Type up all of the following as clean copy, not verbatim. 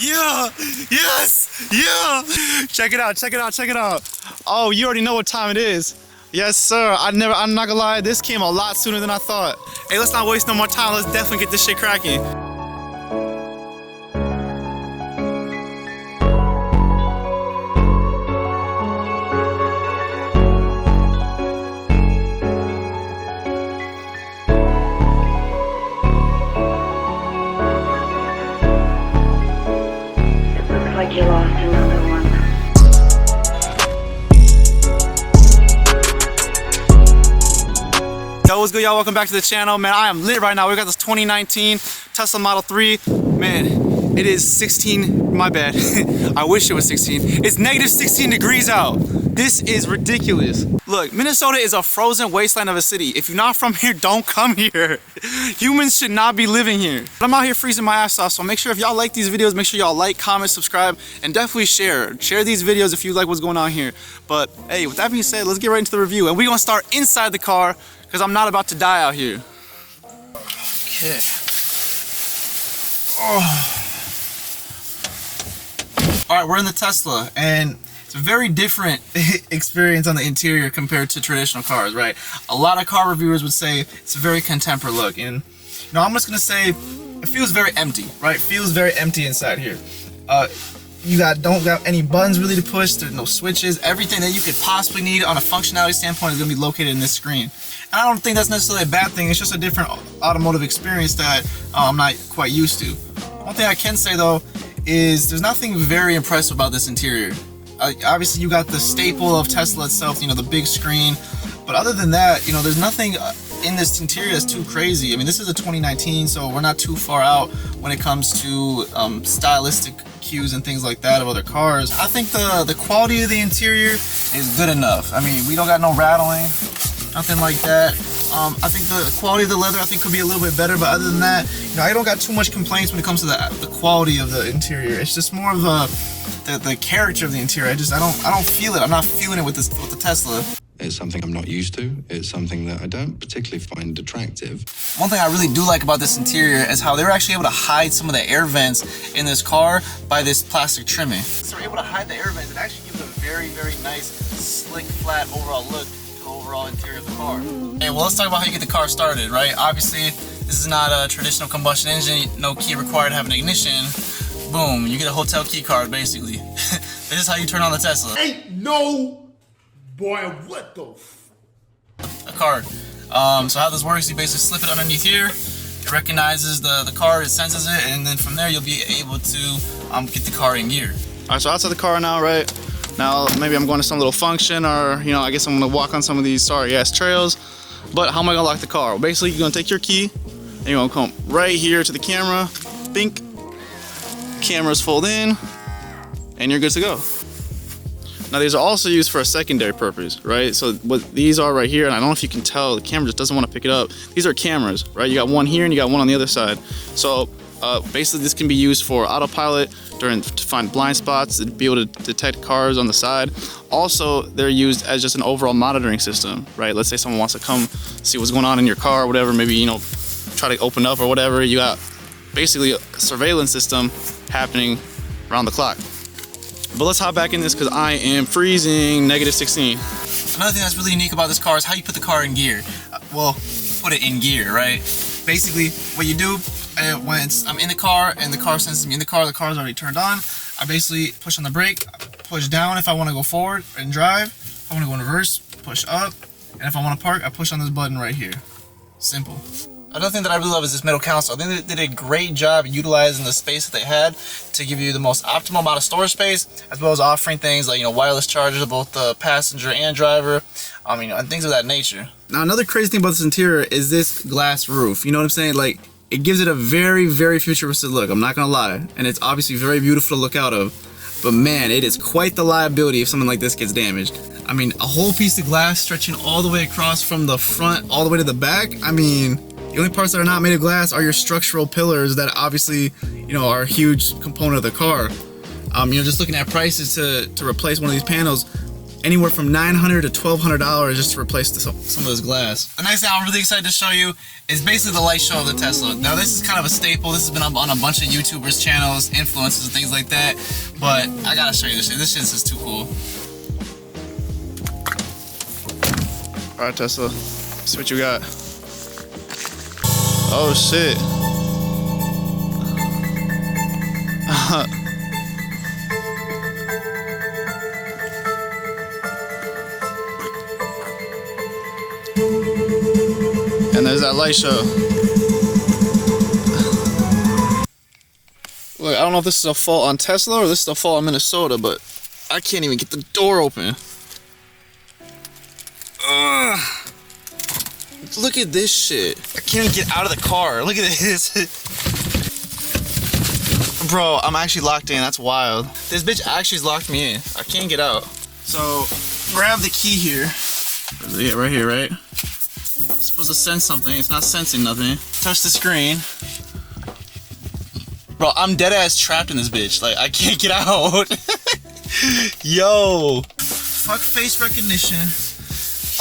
Yeah, yes, yeah. Check it out, check it out, check it out. Oh, you already know what time it is. Yes, sir. I'm not gonna lie, this came a lot sooner than I thought. Hey, let's not waste no more time. Let's definitely get this shit cracking. Like you lost another one. Yo, what's good, y'all? Welcome back to the channel. Man, I am lit right now. We got this 2019 Tesla Model 3. Man, it is 16, my bad. I wish it was 16. It's negative 16 degrees out. This is ridiculous. Look, Minnesota is a frozen wasteland of a city. If you're not from here, don't come here. Humans should not be living here. But I'm out here freezing my ass off, so make sure if y'all like these videos, make sure y'all like, comment, subscribe, and definitely share. Share these videos if you like what's going on here. But hey, with that being said, let's get right into the review. And we're gonna start inside the car, because I'm not about to die out here. Okay. Oh. Alright, we're in the Tesla, and it's a very different experience on the interior compared to traditional cars, right? A lot of car reviewers would say it's a very contemporary look, and you know, I'm just gonna say it feels very empty, right? It feels very empty inside here. You don't got any buttons really to push. There's no switches. Everything that you could possibly need on a functionality standpoint is gonna be located in this screen. And I don't think that's necessarily a bad thing. It's just a different automotive experience that I'm not quite used to. One thing I can say though is there's nothing very impressive about this interior. Obviously you got the staple of Tesla itself, you know, the big screen, but other than that, you know, there's nothing in this interior that's too crazy. I mean, this is a 2019, so we're not too far out when it comes to stylistic cues and things like that of other cars. I think the quality of the interior is good enough. I mean, we don't got no rattling, nothing like that. I think the quality of the leather I think could be a little bit better, but other than that, you know, I don't got too much complaints when it comes to the quality of the interior. It's just more of the character of the interior. I don't feel it. I'm not feeling it with the Tesla. It's something I'm not used to. It's something that I don't particularly find attractive. One thing I really do like about this interior is how they were actually able to hide some of the air vents in this car by this plastic trimming. So they're able to hide the air vents. It actually gives a very, very nice, slick, flat overall look to the overall interior of the car. Hey, well, let's talk about how you get the car started, right? Obviously, this is not a traditional combustion engine. No key required to have an ignition. Boom, you get a hotel key card, basically. This is how you turn on the Tesla. Ain't no boy, what the a card. So how this works, you basically slip it underneath here. It recognizes the card, it senses it, and then from there you'll be able to get the car in gear. Alright, so outside the car now, right? Now maybe I'm going to some little function, or you know, I guess I'm gonna walk on some of these sorry ass trails. But how am I gonna lock the car? Well, basically you're gonna take your key and you're gonna come right here to the camera, bink, cameras fold in, and you're good to go. Now these are also used for a secondary purpose, right? So what these are right here, and I don't know if you can tell, the camera just doesn't want to pick it up. These are cameras, right? You got one here and you got one on the other side. So basically this can be used for autopilot to find blind spots, to be able to detect cars on the side. Also, they're used as just an overall monitoring system, right? Let's say someone wants to come see what's going on in your car or whatever, maybe, you know, try to open up or whatever. You got basically a surveillance system happening around the clock. But let's hop back in this because I am freezing, negative 16. Another thing that's really unique about this car is how you put the car in gear. Well, put it in gear, right? Basically, what you do when I'm in the car and the car senses me in the car's already turned on, I basically push on the brake, push down if I want to go forward and drive. If I want to go in reverse, push up. And if I want to park, I push on this button right here. Simple. Another thing that I really love is this middle console. I think they did a great job utilizing the space that they had to give you the most optimal amount of storage space, as well as offering things like, you know, wireless chargers, both the passenger and driver, you know, and things of that nature. Now, another crazy thing about this interior is this glass roof. You know what I'm saying? Like, it gives it a very, very futuristic look. I'm not gonna lie, and it's obviously very beautiful to look out of. But man, it is quite the liability if something like this gets damaged. I mean, a whole piece of glass stretching all the way across from the front all the way to the back. I mean, the only parts that are not made of glass are your structural pillars that obviously, you know, are a huge component of the car. You know, just looking at prices to replace one of these panels, anywhere from $900 to $1,200 just to replace some of this glass. The next thing I'm really excited to show you is basically the light show of the Tesla. Now this is kind of a staple. This has been on a bunch of YouTubers' channels, influencers, and things like that. But I gotta show you this shit. This shit is too cool. All right, Tesla. Let's see what you got. Oh shit. And there's that light show. Look, I don't know if this is a fault on Tesla or this is a fault on Minnesota, but I can't even get the door open. Look at this shit. I can't even get out of the car. Look at this. Bro, I'm actually locked in. That's wild. This bitch actually's locked me in. I can't get out. So, grab the key here. Yeah, right here, right? It's supposed to sense something. It's not sensing nothing. Touch the screen. Bro, I'm dead ass trapped in this bitch. Like, I can't get out. Yo. Fuck face recognition.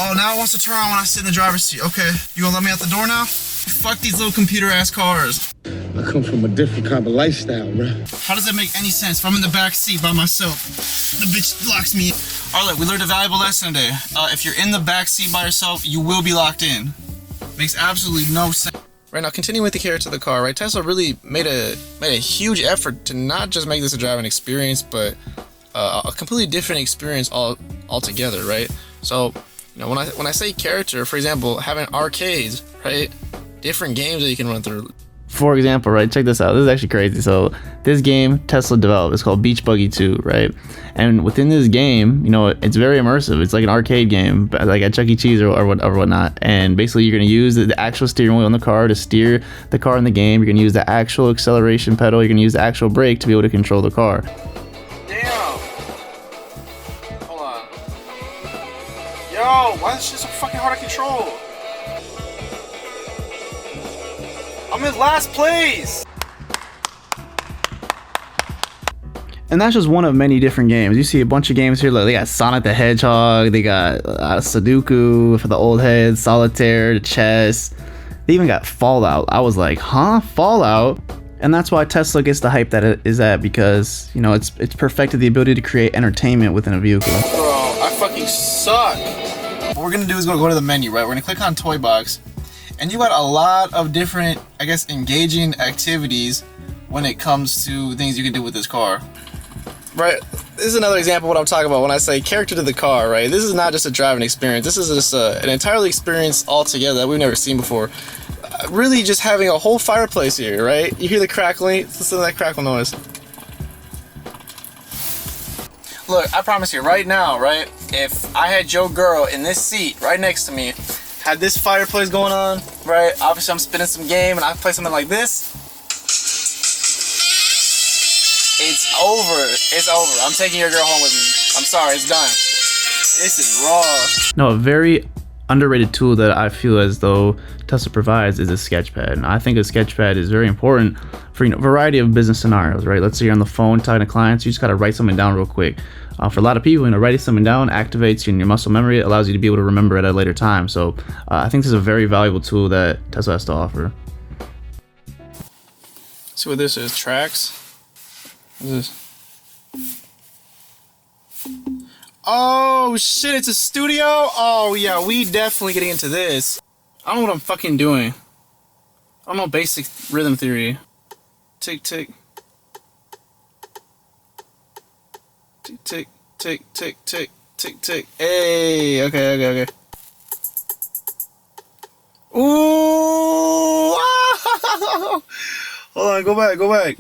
Oh, now it wants to turn on when I sit in the driver's seat. Okay, you gonna let me out the door now? Fuck these little computer ass cars. I come from a different kind of lifestyle, bro. How does that make any sense if I'm in the back seat by myself? The bitch locks me in. Alright, look, we learned a valuable lesson today. If you're in the back seat by yourself, you will be locked in. Makes absolutely no sense. Right now, continuing with the character of the car, right? Tesla really made a huge effort to not just make this a driving experience, but a completely different experience altogether, right? So, you know, when I say character, for example, having arcades, right? Different games that you can run through. For example, right, check this out. This is actually crazy. So this game Tesla developed, it's called Beach Buggy 2, right? And within this game, you know, it's very immersive. It's like an arcade game, like at Chuck E. Cheese or whatnot. And basically, you're gonna use the actual steering wheel on the car to steer the car in the game. You're gonna use the actual acceleration pedal. You're gonna use the actual brake to be able to control the car. Damn. Hold on. Yo, why is this shit so fucking hard to control? I'm in last place! And that's just one of many different games. You see a bunch of games here. Like they got Sonic the Hedgehog, they got Sudoku for the old heads, Solitaire, chess. They even got Fallout. I was like, huh? Fallout? And that's why Tesla gets the hype that it is at, because, you know, it's perfected the ability to create entertainment within a vehicle. Bro, I fucking suck! What we're gonna do is go to the menu, right? We're gonna click on Toy Box. And you got a lot of different, I guess, engaging activities when it comes to things you can do with this car. Right, this is another example of what I'm talking about when I say character to the car, right? This is not just a driving experience. This is just an entirely experience altogether that we've never seen before. Really just having a whole fireplace here, right? You hear the crackling? Listen to that crackle noise. Look, I promise you, right now, right? If I had Joe Girl in this seat right next to me, had this fireplace going on, right? Obviously, I'm spinning some game and I play something like this. It's over. It's over. I'm taking your girl home with me. I'm sorry, it's done. This is raw. No, a very underrated tool that I feel as though Tesla provides is a sketchpad. And I think a sketchpad is very important for, you know, a variety of business scenarios, right? Let's say you're on the phone talking to clients, you just gotta write something down real quick. For a lot of people, you know, writing something down activates you in your muscle memory. It allows you to be able to remember it at a later time. So I think this is a very valuable tool that Tesla has to offer. See what this is, tracks. What is this? Oh shit, it's a studio? Oh yeah, we definitely getting into this. I don't know what I'm fucking doing. I don't know basic rhythm theory. Tick tick. Tick tick tick tick tick tick tick. Hey, okay. Ooh! Hold on, go back.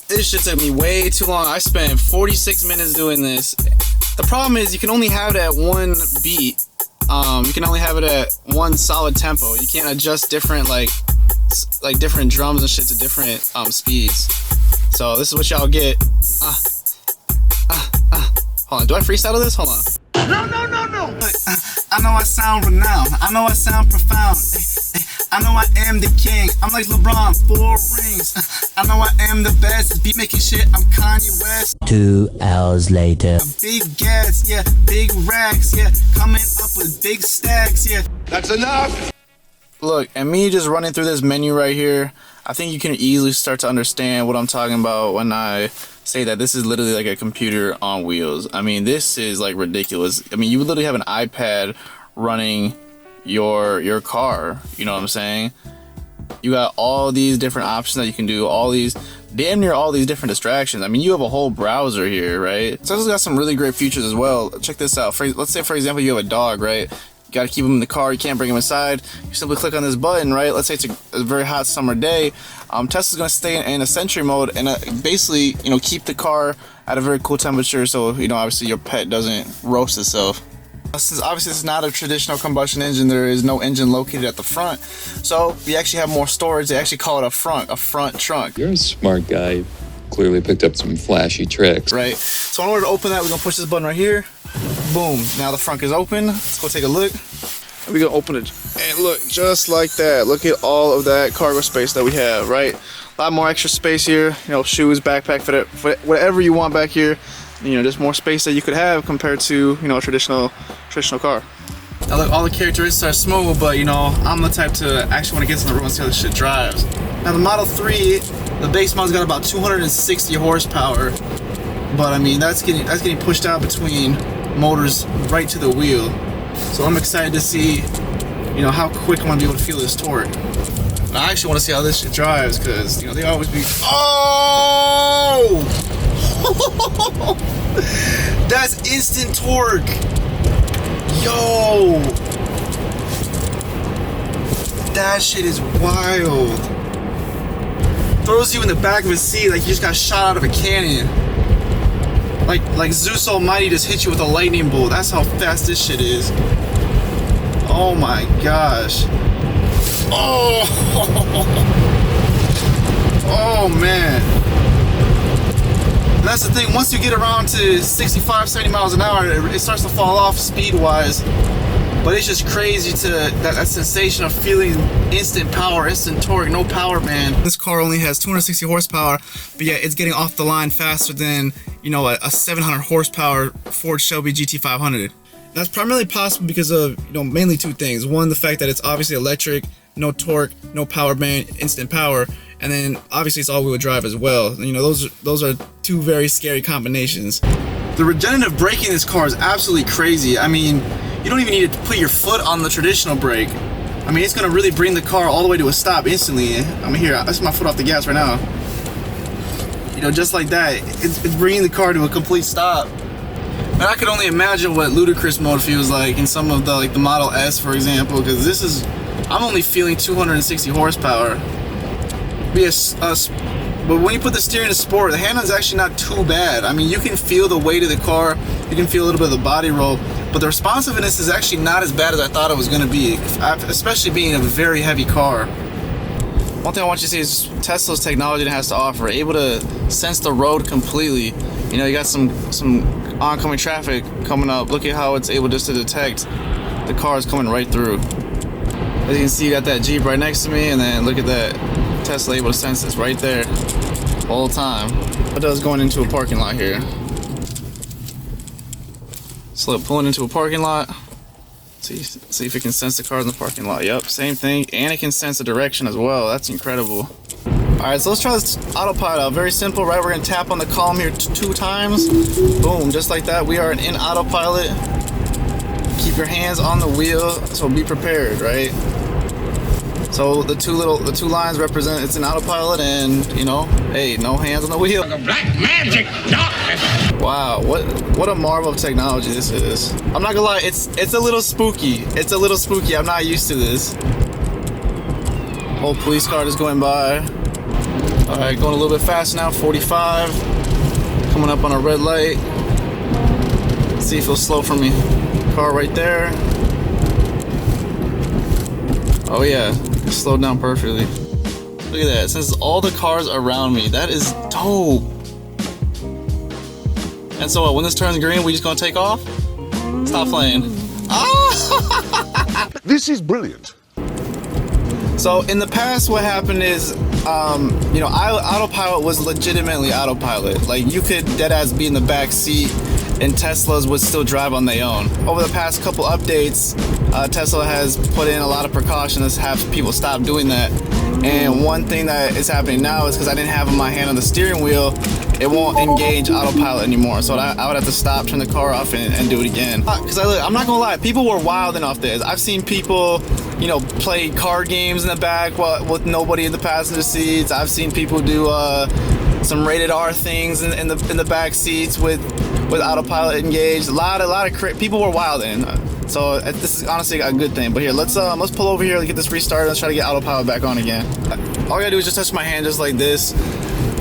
This shit took me way too long. I spent 46 minutes doing this. The problem is you can only have it at one beat. You can only have it at one solid tempo. You can't adjust different like different drums and shit to different speeds. So this is what y'all get. Hold on, do I freestyle this? Hold on. No. I know I sound renowned. I know I sound profound. I know I am the king. I'm like LeBron, 4 rings. I know I am the best. Beat making shit, I'm Kanye West. 2 hours later. Big gas, yeah. Big racks, yeah. Coming up with big stacks, yeah. That's enough! Look, and me just running through this menu right here, I think you can easily start to understand what I'm talking about when I say that this is literally like a computer on wheels. I mean, this is like ridiculous. I mean, you would literally have an iPad running your car, you know what I'm saying? You got all these different options that you can do, all these damn near all these different distractions. I mean, you have a whole browser here, right? So it's got some really great features as well. Check this out. Let's say, for example, you have a dog, right? You gotta keep him in the car, you can't bring him inside. You simply click on this button, right? Let's say it's a very hot summer day. Tesla's gonna stay in a Sentry mode and basically, you know, keep the car at a very cool temperature, so you know, obviously your pet doesn't roast itself. Since obviously it's not a traditional combustion engine, there is no engine located at the front, so we actually have more storage. They actually call it a front trunk. You're a smart guy. Clearly picked up some flashy tricks. Right. So in order to open that, we're gonna push this button right here. Boom. Now the front is open. Let's go take a look. We're gonna open it, and look, just like that. Look at all of that cargo space that we have, right? A lot more extra space here. You know, shoes, backpack, for whatever you want back here. You know, there's more space that you could have compared to, you know, a traditional car. Now look, all the characteristics are smooth, but you know, I'm the type to actually want to get to the road and see how this shit drives. Now the Model 3, the base model's got about 260 horsepower, but I mean that's getting pushed out between motors right to the wheel. So I'm excited to see, you know, how quick I'm gonna be able to feel this torque. And I actually want to see how this shit drives, because you know they always be. Oh! That's instant torque. Yo, that shit is wild. Throws you in the back of a seat like you just got shot out of a cannon. Like Zeus Almighty just hit you with a lightning bolt. That's how fast this shit is. Oh my gosh. Oh, oh man. And that's the thing, once you get around to 65, 70 miles an hour, it starts to fall off speed-wise. But it's just crazy to that sensation of feeling instant power, instant torque, no power band. This car only has 260 horsepower, but yeah, it's getting off the line faster than, you know, a 700 horsepower Ford Shelby GT500. That's primarily possible because of, you know, mainly 2 things. One, the fact that it's obviously electric, no torque, no power band, instant power. And then obviously it's all-wheel drive as well. You know, those are 2 very scary combinations. The regenerative braking in this car is absolutely crazy. I mean, you don't even need to put your foot on the traditional brake. I mean, it's gonna really bring the car all the way to a stop instantly. I mean, here, that's my foot off the gas right now. You know, just like that, it's bringing the car to a complete stop. And I could only imagine what ludicrous mode feels like in some of the Model S, for example, because this is, I'm only feeling 260 horsepower. But when you put the steering to sport, the handling's actually not too bad. I mean, you can feel the weight of the car, you can feel a little bit of the body roll, but the responsiveness is actually not as bad as I thought it was going to be, especially being a very heavy car. One thing I want you to see is Tesla's technology that it has to offer, able to sense the road completely. You know, you got some oncoming traffic coming up. Look at how it's able just to detect the cars coming right through. As you can see, you got that Jeep right next to me, and then look at that. Tesla able to sense this right there the whole time. What does going into a parking lot here? So look, pulling into a parking lot. See if it can sense the cars in the parking lot. Yep, same thing, and it can sense the direction as well. That's incredible. Alright, so let's try this autopilot. Very simple, right? We're gonna tap on the column here 2 times. Boom, just like that. We are in autopilot. Keep your hands on the wheel, so be prepared, right? So the two lines represent it's an autopilot, and you know, hey, no hands on the wheel. Black magic, darkness. Wow, what a marvel of technology this is. I'm not gonna lie, it's a little spooky. It's a little spooky. I'm not used to this. Whole police car is going by. All right, going a little bit fast now. 45. Coming up on a red light. Let's see if it'll slow for me. Car right there. Oh yeah. Slowed down perfectly. Look at that. It says all the cars around me. That is dope. And so when this turns green, we just gonna take off? Stop playing. Ah! This is brilliant. So in the past, what happened is, you know, Autopilot was legitimately Autopilot. Like, you could deadass be in the back seat and Teslas would still drive on their own. Over the past couple updates, Tesla has put in a lot of precautions to have people stop doing that. And one thing that is happening now is because I didn't have my hand on the steering wheel, it won't engage Autopilot anymore. So I would have to stop, turn the car off, and do it again. Because I'm not gonna lie, people were wilding off this. I've seen people, you know, play card games in the back with nobody in the passenger seats. I've seen people do some rated R things in the back seats with Autopilot engaged. A lot of people were wilding. So this is honestly a good thing. But here, let's pull over here and get this restarted. Let's try to get Autopilot back on again. All I gotta do is just touch my hand just like this,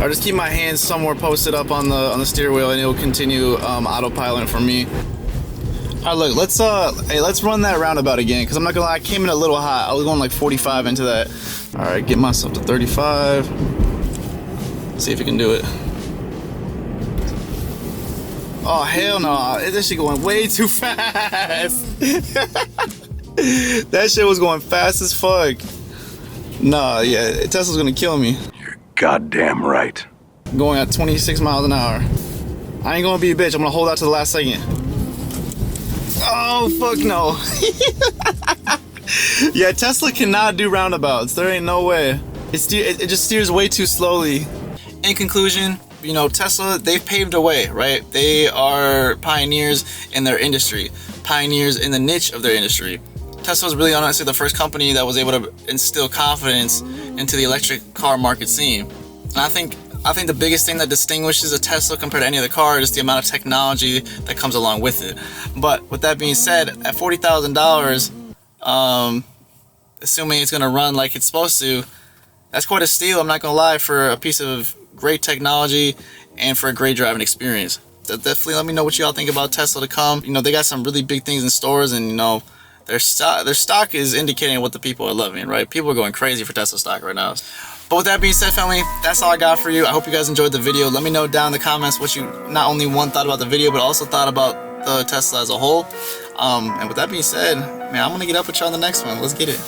or just keep my hands somewhere posted up on the steering wheel, and it will continue autopiloting for me. All right, look, let's run that roundabout again, because I'm not gonna lie, I came in a little hot. I was going like 45 into that. All right, get myself to 35. See if we can do it. Oh, hell no. This shit going way too fast. That shit was going fast as fuck. Nah, yeah, Tesla's gonna kill me. You're goddamn right. Going at 26 miles an hour. I ain't gonna be a bitch. I'm gonna hold out to the last second. Oh, fuck no. Yeah, Tesla cannot do roundabouts. There ain't no way. It just steers way too slowly. In conclusion, you know, Tesla, they've paved a way, right? They are pioneers in their industry, pioneers in the niche of their industry. Tesla was really honestly the first company that was able to instill confidence into the electric car market scene. And I think the biggest thing that distinguishes a Tesla compared to any other car is the amount of technology that comes along with it. But with that being said, at $40,000, assuming it's gonna run like it's supposed to, that's quite a steal, I'm not gonna lie, for a piece of great technology and for a great driving experience. So definitely let me know what y'all think about Tesla to come. You know, they got some really big things in stores, and you know, their stock is indicating what the people are loving, right? People are going crazy for Tesla stock right now. But with that being said, family, that's all I got for you. I hope you guys enjoyed the video. Let me know down in the comments what you not only thought about the video, but also thought about the Tesla as a whole. And with that being said, man, I'm gonna get up with y'all on the next one. Let's get it.